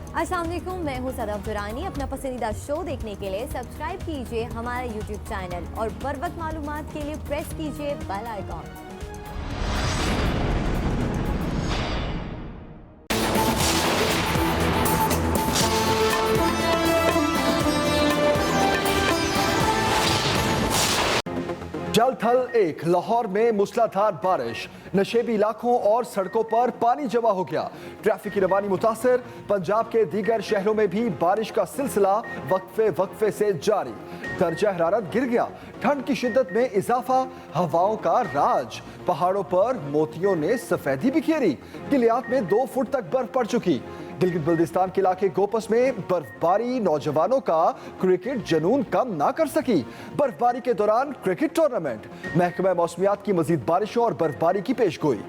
अस्सलाम वालेकुम, मैं हूँ सदफ दुरानी। अपना पसंदीदा शो देखने के लिए सब्सक्राइब कीजिए हमारा यूट्यूब चैनल और बर वक्त मालूमात के लिए प्रेस कीजिए बेल आइकॉन। जल थल एक। लाहौर में मूसलाधार बारिश, नशेबी इलाकों और सड़कों पर पानी जमा हो गया। ट्रैफिक की रवानी मुतासर। पंजाब के दीगर शहरों में भी बारिश का सिलसिला वक्फे से जारी। दर्जा हरारत गिर गया। ठंड की शिद्दत में इजाफा, हवाओं का राज। पहाड़ों पर मोतियों ने सफेदी बिखेरी। किलियात में 2 फुट तक बर्फ पड़ चुकी। गिलगित बल्दिस्तान के इलाके गोपस में बर्फबारी नौजवानों का क्रिकेट जुनून कम ना कर सकी। बर्फबारी के दौरान क्रिकेट टूर्नामेंट। महकमा मौसमियात की मजीद बारिशों और बर्फबारी की पेशगोई।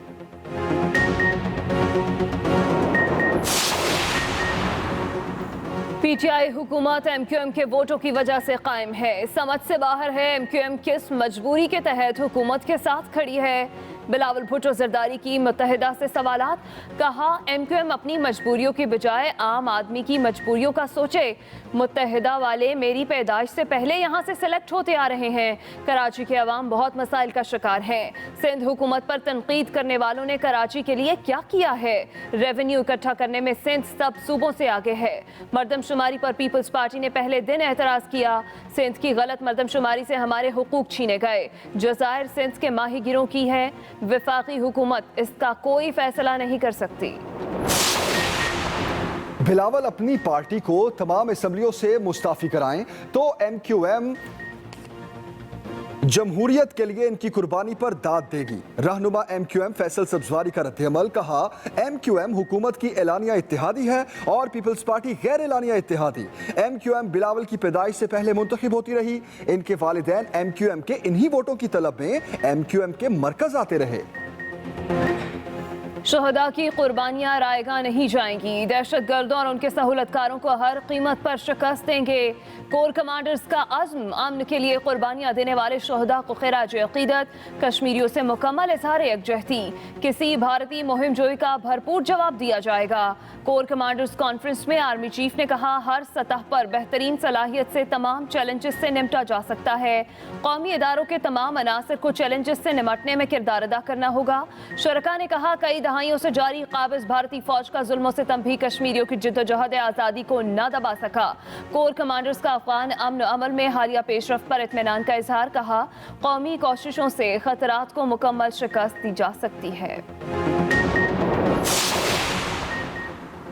पीटीआई हुकूमत एमक्यूएम के वोटों की वजह से कायम है। समझ से बाहर है एमक्यूएम किस मजबूरी के तहत हुकूमत के साथ खड़ी है। बिलावल भुट्टो जरदारी की मुत्तहिदा से सवालात। कहा एमक्यूएम अपनी मजबूरियों की बजाय आम आदमी की मजबूरियों का सोचे। मुत्तहिदा वाले मेरी पैदाइश से पहले यहाँ से सेलेक्ट होते आ रहे हैं। कराची के अवाम बहुत मसाइल का शिकार हैं। सिंध हुकूमत पर तनकीद करने वालों ने कराची के लिए क्या किया है। रेवेन्यू इकट्ठा करने में सिंध सब सूबों से आगे है। मरदमशुमारी पर पीपल्स पार्टी ने पहले दिन एतराज किया। सिंध की गलत मरदमशुमारी से हमारे हुकूक छीने गए। जज़ायर सिंध के माहीगिरों की है। वफाकी हुकूमत इसका कोई फैसला नहीं कर सकती। बिलावल अपनी पार्टी को तमाम असम्बलियों से मुस्ताफी कराएं तो एमक्यूएम जमहूरियत के लिए इनकी कुर्बानी पर दाद देगी। रहनुमा एमक्यूएम फैसल सब्जवारी का रद्द-ए-अमल। कहा एमक्यूएम हुकूमत की एलानिया इत्तेहादी है और पीपल्स पार्टी गैर एलानिया इत्तेहादी। एमक्यूएम बिलावल की पैदाइश से पहले मुंतखब होती रही। इनके वालिदैन एमक्यूएम के इन्हीं वोटों की तलब में एमक्यूएम के मरकज आते रहे। शहदा की कुर्बानियां रायगा नहीं जाएंगी। दहशत गर्दों और उनके सहूलतकारों को हर कीमत पर शिकस्त देंगे। कोर कमांडर्स का अज़्म। अमन के लिए कुर्बानियां देने वाले शहदा को खिराज अकीदत। कश्मीरियों से मुकम्मल इज़हार यकजहती। किसी भारतीय मुहिम जोई का भरपूर जवाब दिया जाएगा। कोर कमांडर्स कॉन्फ्रेंस में आर्मी चीफ ने कहा हर सतह पर बेहतरीन सलाहियत से तमाम चैलेंजेस से निपटा जा सकता है। कौमी इदारों के तमाम अनासर को चैलेंजेस से निमटने में किरदार अदा करना होगा। शरका ने कहा कई दहाइयों से जारी काबिज भारतीय फौज का जुल्म सितम भी कश्मीरियों की जिद्दोजहद आज़ादी को न दबा सका। कोर कमांडर्स का अफगान अमन अमल में हालिया पेशरफ पर इत्मीनान का इजहार। कहा कौमी कोशिशों से खतरात को मुकम्मल शिकस्त दी जा सकती है।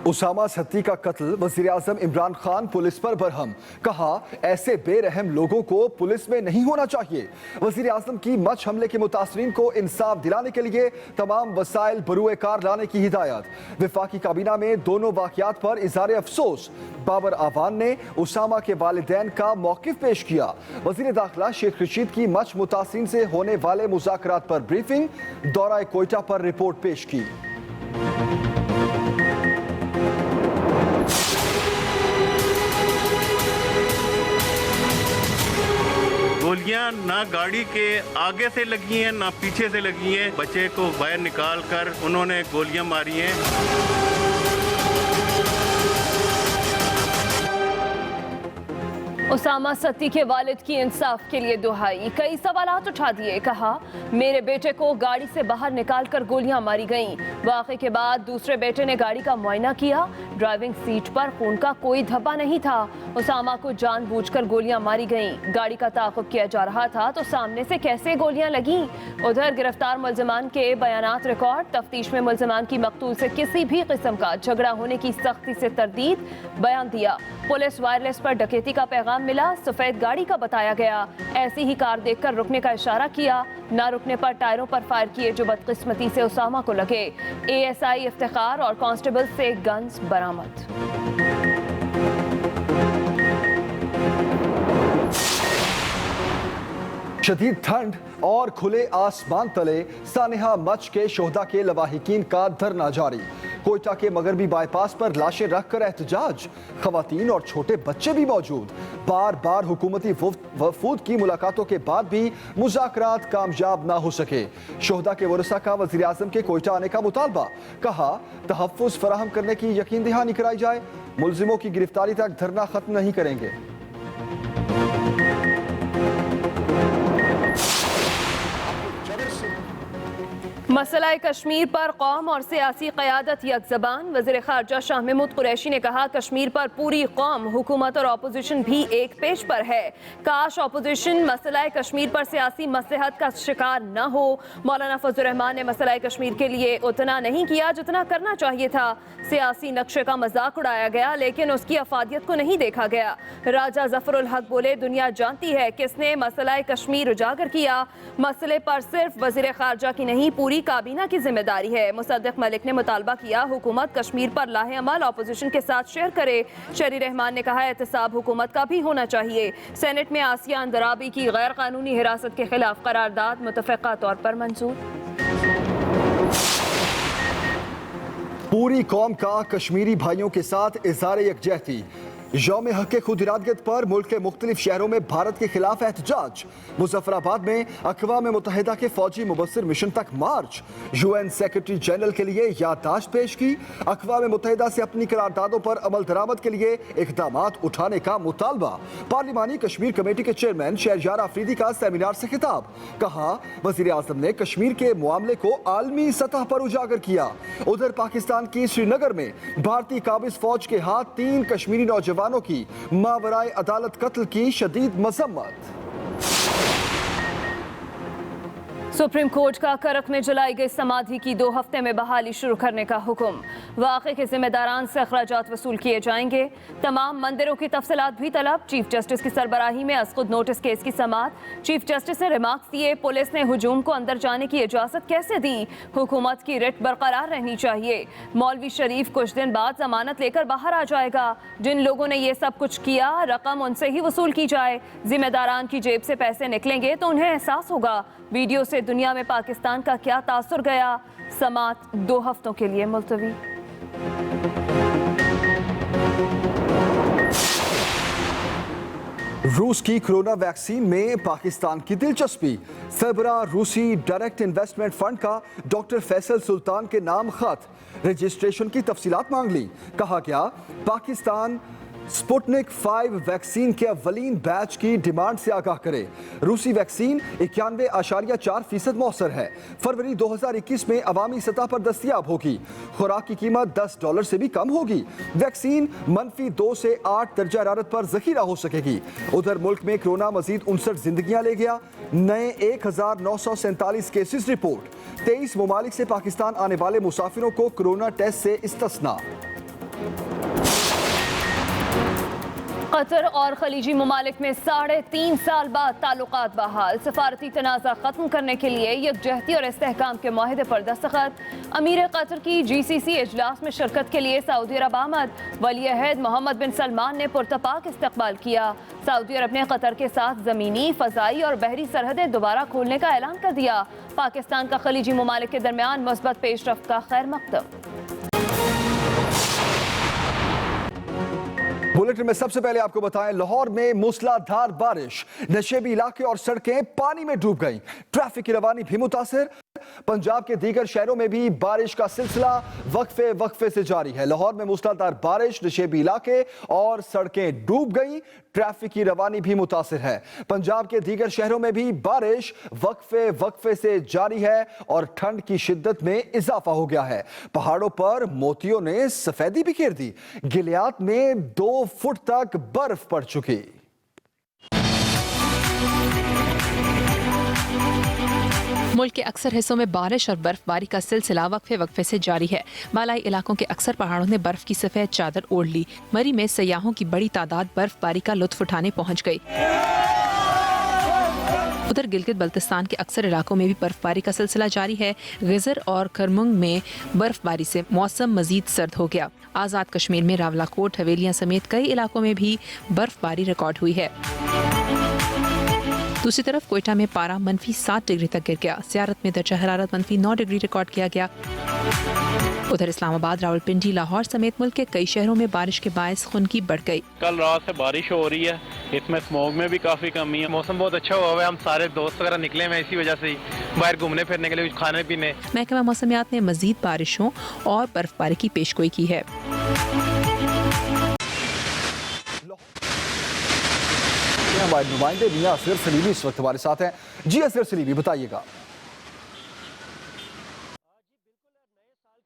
उसामा सत्ती का कत्ल। वज़ीर आज़म इमरान खान पुलिस पर बरहम। कहा ऐसे बेरहम लोगों को पुलिस में नहीं होना चाहिए। वज़ीर आज़म की मच हमले के मुतासरीन को इंसाफ दिलाने के लिए तमाम वसाइल बरूए कार लाने की हिदायत। वफाकी काबीना में दोनों वाक़यात पर इज़हार अफसोस। बाबर आवान ने उसामा के वालिदैन का मौक़िफ़ पेश किया। वज़ीर दाखिला शेख रशीद की मच मुतासरीन से होने वाले मुज़ाकरात पर ब्रीफिंग। दौरा कोयटा पर रिपोर्ट पेश की। गोलियां ना गाड़ी के आगे से लगी हैं ना पीछे से लगी हैं। बच्चे को बाहर निकाल कर उन्होंने गोलियां मारी हैं। उसामा सत्ती के वालिद की इंसाफ के लिए दुहाई। कई सवालात उठा दिए। कहा मेरे बेटे को गाड़ी से बाहर निकालकर गोलियां मारी गईं। वाक़े के बाद दूसरे बेटे ने गाड़ी का मुआयना किया। ड्राइविंग सीट पर खून का कोई धब्बा नहीं था। उसामा को जानबूझकर गोलियां मारी गईं। गाड़ी का ताक़ुब किया जा रहा था तो सामने से कैसे गोलियां लगीं। उधर गिरफ्तार मुल्ज़िमान के बयानात रिकॉर्ड। तफ्तीश में मुल्ज़िमान की मकतूल से किसी भी किस्म का झगड़ा होने की सख्ती से तरदीद। बयान दिया। पुलिस वायरलेस पर डकैती का पैगाम मिला। सफेद गाड़ी का बताया गया। ऐसी ही कार देखकर रुकने का इशारा किया। ना रुकने पर टायरों पर फायर किए जो बदकिस्मती से उसामा को लगे। एएसआई इफ्तिखार और कांस्टेबल से गन्स बरामद। शदीद ठंड और खुले आसमान तले सानिहा मच के शोहदा के लवाहिकीन का धरना जारी। कोयटा के मगरबी बाईपास पर लाशें रखकर एहतजाज, खवातीन और छोटे बच्चे भी मौजूद। बार बार हुकूमती वफूद की मुलाकातों के बाद भी मुज़ाकरात कामयाब ना हो सके। शोहदा के वरसा का वज़ीर आज़म के कोयटा आने का मुतालबा, कहा तहफ़्फ़ुज़ फराहम करने की यकीन दहानी कराई जाए, मुलजिमों की गिरफ्तारी तक धरना खत्म नहीं करेंगे। मसला कश्मीर पर कौम और सियासी क़यादत यकज़बान। वज़ीर ख़ारजा शाह महमूद कुरैशी ने कहा कश्मीर पर पूरी कौम, हुकूमत और अपोजिशन भी एक पेज पर है। काश अपोजिशन मसला कश्मीर पर सियासी मसलहत का शिकार न हो। मौलाना फजल रहमान ने मसला कश्मीर के लिए उतना नहीं किया जितना करना चाहिए था। सियासी नक्शे का मजाक उड़ाया गया लेकिन उसकी अफादियत को नहीं देखा गया। राजा ज़फ़रुल हक बोले दुनिया जानती है किसने मसला कश्मीर उजागर किया। मसले पर सिर्फ वज़ीर ख़ारजा की नहीं पूरी काबीना की जिम्मेदारी है। मुसद्दिक मलिक ने मुतालबा किया हुकूमत कश्मीर पर लाहे अमल अपोजिशन के साथ शेयर करे। शहरी रहमान ने कहा एहतसाब हुकूमत का भी होना चाहिए। सेनेट में आसिया अंदराबी की गैर कानूनी हिरासत के खिलाफ करारदाद मुतफ़क़ा तौर पर मंजूर। पूरी कौम का कश्मीरी भाइयों के साथ इज़हार यकजहती। यौम हक़ खुद इरादत पर मुल्क के मुख्तलिफ शहरों में भारत के खिलाफ एहतजाज। मुजफ्फराबाद में अक़वाम मुत्तहिदा के फौजी मुबस्सिर मिशन तक मार्च। UN सेक्रेटरी जनरल के लिए याददाश्त पेश की। अक़वाम मुत्तहिदा से अपनी करारदादों पर अमल दरामद के लिए इक़दामात उठाने का मुतालबा। पार्लिमानी कश्मीर कमेटी के चेयरमैन शहरयार आफरीदी का सेमिनार से खिताब, कहा वज़ीर आज़म ने कश्मीर के मामले को आलमी सतह पर उजागर किया। उधर पाकिस्तान की श्रीनगर में भारतीय काबिज फौज के हाथ 3 कश्मीरी नौजवानों की मावराए अदालत कत्ल की शदीद मजम्मत। सुप्रीम कोर्ट का करक में जलाई गई समाधि की 2 हफ्ते में बहाली शुरू करने का हुक्म। वाक़े के जिम्मेदारान से अखराजात वसूल किए जाएंगे। तमाम मंदिरों की तफसीलात भी तलब। चीफ जस्टिस की सरबराही में असखुद नोटिस केस की समाअत। चीफ जस्टिस ने रिमार्क्स दिए पुलिस ने हुजूम को अंदर जाने की इजाज़त कैसे दी। हुकूमत की रिट बरकरार रहनी चाहिए। मौलवी शरीफ कुछ दिन बाद जमानत लेकर बाहर आ जाएगा। जिन लोगों ने ये सब कुछ किया रकम उनसे ही वसूल की जाए। जिम्मेदारान की जेब से पैसे निकलेंगे तो उन्हें एहसास होगा। वीडियो से दुनिया में पाकिस्तान का क्या तासुर गया। समाअत 2 हफ्तों के लिए मुलतवी। रूस की कोरोना वैक्सीन में पाकिस्तान की दिलचस्पी। सरबराह रूसी डायरेक्ट इन्वेस्टमेंट फंड का डॉक्टर फैसल सुल्तान के नाम खत। रजिस्ट्रेशन की तफसीलात मांग ली। कहा गया पाकिस्तान स्पुतनिक 5 वैक्सीन के अव्वलीन बैच की डिमांड से आगाह करे। रूसी वैक्सीन 91.4% मौसर है। फरवरी 2021 में अवामी सतह पर दस्तयाब होगी। खुराक की कीमत $10 से भी कम होगी। वैक्सीन -2 से 8 दर्जा हरारत पर जखीरा हो सकेगी। उधर मुल्क में कोरोना मजीद 59 जिंदगियां ले गया। नए 1947 केसेस रिपोर्ट। 23 ममालिक से पाकिस्तान आने वाले मुसाफिरों को कोरोना टेस्ट से इस्तिस्ना। कतर और खलीजी ममालिक में 3.5 साल बाद ताल्लुकात बहाल। सफारती तनाज़ा खत्म करने के लिए यकजहती और इस्तेहकाम के मुआहदे पर दस्तखत। अमीर कतर की GCC इजलास में शिरकत के लिए सऊदी अरब आमद। वली अहद मोहम्मद बिन सलमान ने पुरतपाक इस्तकबाल किया। सऊदी अरब ने कतर के साथ ज़मीनी, फ़ज़ाई और बहरी सरहदें दोबारा खोलने का ऐलान कर दिया। पाकिस्तान का खलीजी ममालिक के दरमियान मुस्बत पेशरफ्त का खैर मकदम। बुलेटिन में सबसे पहले आपको बताएं लाहौर में मूसलाधार बारिश, नशेबी इलाके और सड़कें पानी में डूब गईं। ट्रैफिक की रवानी भी मुतासिर। पंजाब के दीगर शहरों में भी बारिश का सिलसिला वक्फे से जारी है। लाहौर में मूसलाधार बारिश, नशेबी इलाके और सड़कें डूब गईं। ट्रैफिक की रवानी भी मुतासिर है। पंजाब के दीगर शहरों में भी बारिश वक्फे से जारी है और ठंड की शिद्दत में इजाफा हो गया है। पहाड़ों पर मोतियों ने सफेदी बिखेर दी। गिलियात में 2 फुट तक बर्फ पड़ चुकी। मुल्क के अक्सर हिस्सों में बारिश और बर्फबारी का सिलसिला वक्फे से जारी है। मलाई इलाकों के अक्सर पहाड़ों ने बर्फ की सफेद चादर ओढ़ ली। मरी में सयाहों की बड़ी तादाद बर्फबारी का लुत्फ उठाने पहुंच गई। उधर गिलगित बल्तिस्तान के अक्सर इलाकों में भी बर्फबारी का सिलसिला जारी है। गिजर और करमुंग में बर्फबारी से मौसम मजीद सर्द हो गया। आज़ाद कश्मीर में रावलाकोट, हवेलियां समेत कई इलाकों में भी बर्फबारी रिकॉर्ड हुई है। दूसरी तरफ कोयटा में पारा -7 डिग्री तक गिर गया। सियारत में दर्जा हरारत -9 डिग्री रिकॉर्ड किया गया। उधर इस्लामाबाद, रावलपिंडी, लाहौर समेत मुल्क के कई शहरों में बारिश के बायस खुनकी बढ़ गई। कल रात से बारिश हो रही है, इसमें स्मॉग में भी काफी कमी है। मौसम बहुत अच्छा हुआ है, हम सारे दोस्त वगैरह निकले हैं इसी वजह से ही बाहर घूमने फिरने के लिए, कुछ खाने पीने। महकमा मौसमियात ने मजीद बारिशों और बर्फबारी की पेशगोई की है। हमारे नुमाइंदे मियां असगर सलीमी इस वक्त हमारे साथ हैं। जी असगर सलीमी, बताइएगा।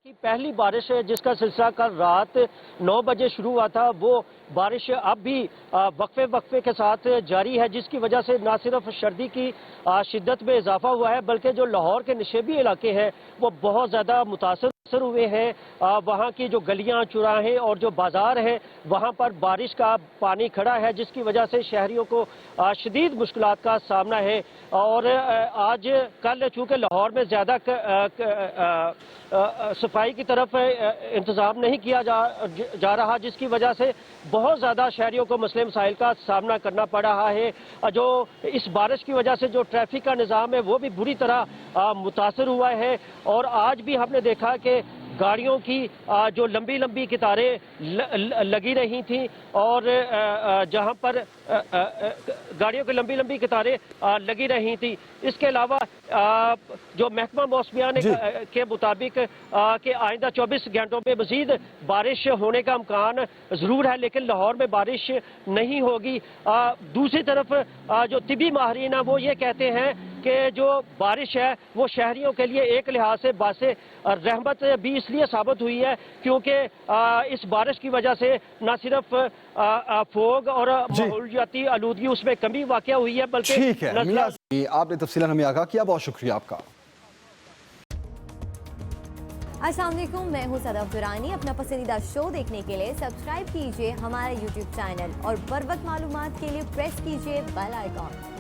की पहली बारिश है जिसका सिलसिला कल रात 9 बजे शुरू हुआ था, वो बारिश अब भी वक्फे के साथ जारी है, जिसकी वजह से ना सिर्फ सर्दी की शिद्दत में इजाफा हुआ है बल्कि जो लाहौर के नशेबी इलाके हैं वो बहुत ज़्यादा मुतासर हुए हैं। वहाँ की जो गलियाँ, चौराहे और जो बाजार हैं वहाँ पर बारिश का पानी खड़ा है, जिसकी वजह से शहरियों को शदीद मुश्किलात का सामना है। और आज कल चूँकि लाहौर में ज़्यादा सफाई की तरफ इंतज़ाम नहीं किया जा रहा, जिसकी वजह से बहुत ज़्यादा शहरियों को मसले मसाइल का सामना करना पड़ रहा है। जो इस बारिश की वजह से जो ट्रैफिक का निज़ाम है वो भी बुरी तरह मुतासर हुआ है। और आज भी हमने देखा कि गाड़ियों की जो लंबी लंबी कतारें लगी रही थी और जहां पर गाड़ियों की लंबी लंबी कतारें लगी रही थी। इसके अलावा जो महकमा मौसमियात के मुताबिक कि आइंदा 24 घंटों में मजीद बारिश होने का इम्कान ज़रूर है, लेकिन लाहौर में बारिश नहीं होगी। दूसरी तरफ जो तिबी माहिरीन वो ये कहते हैं कि जो बारिश है वो शहरियों के लिए एक लिहाज से बासे रहमत भी इसलिए साबित हुई है क्योंकि इस बारिश की वजह से न सिर्फ फोग और माहौलियाती आलूदगी उसमें कमी वाक़या हुई है बल्कि ठीक है मियां, आपने तफसीलन हमें आगाह किया, बहुत शुक्रिया आपका। अस्सलाम वालेकुम, मैं हूं सदफ दुरानी। अपना पसंदीदा शो देखने के लिए सब्सक्राइब कीजिए हमारा यूट्यूब चैनल और बर वक्त मालूमात के लिए प्रेस कीजिए बेल आइकॉन।